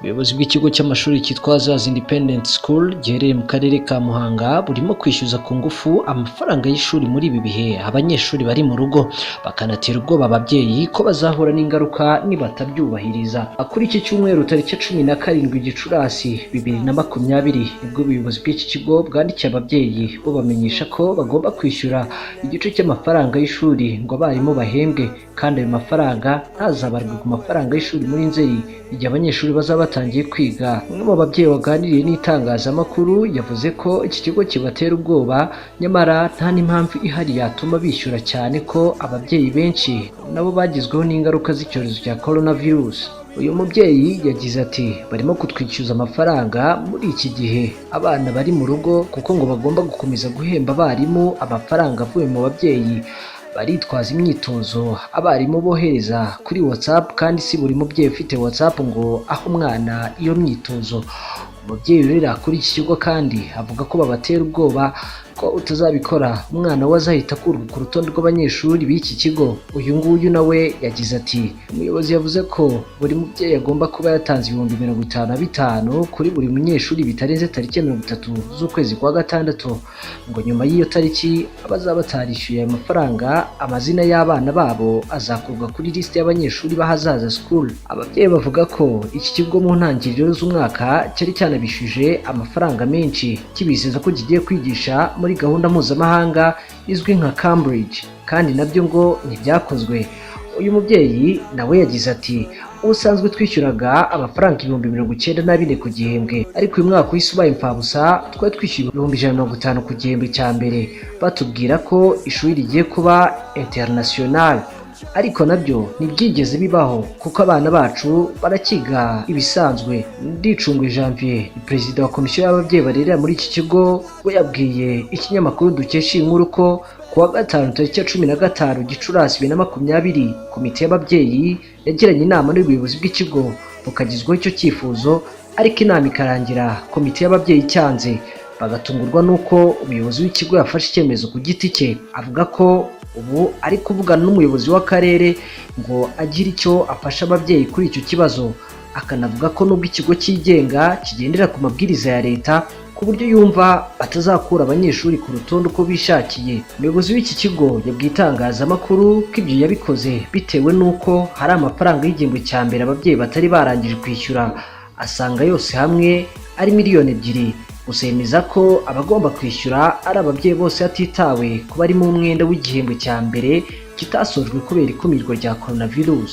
Ubuyobozi bw'ikigo cy'amashuri cyitwa Ahazaza Independent School giherereye mu karere ka Muhanga burimo kwishyuza ku ngufu amafaranga y'ishuri muri ibi bihe abanyeshuri bari mu rugo, bakanatera ubwoba ababyeyi ko bazahura n'ingaruka nibatabyubahiriza. Kuri iki cyumweru tariki 17 Gicurasi 2020 nibwo ubuyobozi bw'iki kigo bwandikiye ababyeyi bo bamenyesha ko bagomba kwishyura igice cy'amafaranga y'ishuri ngo abarimu bahembwe, kandi ayo mafaranga ntazabarwe ku mafaranga y'ishuri muri Nzeri igihe abanyeshuri bazaba batangiye kwiga. Umwe mu babyeyi waganiriye n'itangazamakuru yavuze ko iki kigo kibatera ubwoba, nyamara nta n'impamvu ihari yatuma bishyura, cyane ko ababyeyi benshi nabo bagizweho n'ingaruka z'icyorezo cya coronavirus. Uyu mubyeyi yagize ati barimo kutwishyuza amafaranga muri iki gihe abana bari mu rugo, kuko ngo bagomba gukomeza guhemba abarimu amafaranga avuye mu babyeyi. Baritwaza imyitozo abarimu bohereza kuri WhatsApp, kandi si buri mubyeyi ufite WhatsApp ngo aho umwana iyo myitozo. Umubyeyi urera kuri iki kigo kandi avuga ko babatera ubwoba ko utazabikora umwana we azahita akurwa ku rutonde rw'abanyeshuri b'iki kigo. Uyu nguyu nawe yagize ati umuyobozi yavuze ko buri mubyeyi agomba kuba yatanze 55,000 kuri buri munyeshuri bitarenze tariki 30 z'ukwezi kwa gatandatu, ngo nyuma y'iyo tariki abazaba batarishyuye aya mafaranga amazina y'abana babo azakurwa kuri liste y'abanyeshuri b'Ahazaza School. Ababyeyi bavuga ko iki kigo mu ntangiriro z'umwaka cyari cyanabishuje amafaranga menshi kibizeza ko kigiye kwigisha muri gahunda mpuzamahanga izwi nka Cambridge, kandi nabyo ngo ntibyakozwe. Uyu mubyeyi nawe yagize ati ubusanzwe twishyuraga amafaranga 94,000 ku gihembwe, ariko uyu mwaka uhise ubaye imfabusa twari twishyuye 150 ku gihembwe cya mbere, batubwira ko ishuri rigiye kuba international, ariko nabyo ntibyigeze bibaho kuko abana bacu barakiga ibisanzwe. Ndicungwe Janvier, perezida wa komisiyo y'ababyeyi barerera muri iki kigo, we yabwiye ikinyamakuru dukesha inkuru ko kuwa gatanu tariki 15 Gicurasi 2020 komite y'ababyeyi yagiranye inama n'ubuyobozi bw'ikigo bukagizweho icyo cyifuzo, ariko inama ikarangira komite y'ababyeyi cyanze. Bagatungurwa n'uko umuyobozi w'ikigo yafashe icyemezo ku giti cye, avuga ko ubu ari kuvugana n'umuyobozi w'akarere ngo agire icyo afasha ababyeyi kuri icyo kibazo. Akanavuga ko nubwo ikigo cyigenga kigendera ku mabwiriza ya leta, ku buryo yumva batazakura abanyeshuri ku rutonde uko bishakiye. Umuyobozi w'iki kigo yabwiye itangazamakuru ko ibyo yabikoze bitewe n'uko hari amafaranga y'igihembwe cya mbere ababyeyi batari barangije kwishyura, asanga yose hamwe ari miliyoni 2. Gusa yemeza ko abagomba kwishyura ari ababyeyi bose hatitawe kuba ari mu mwenda w'igihembwe cya mbere kitasojwe kubera ikumirwa rya coronavirus.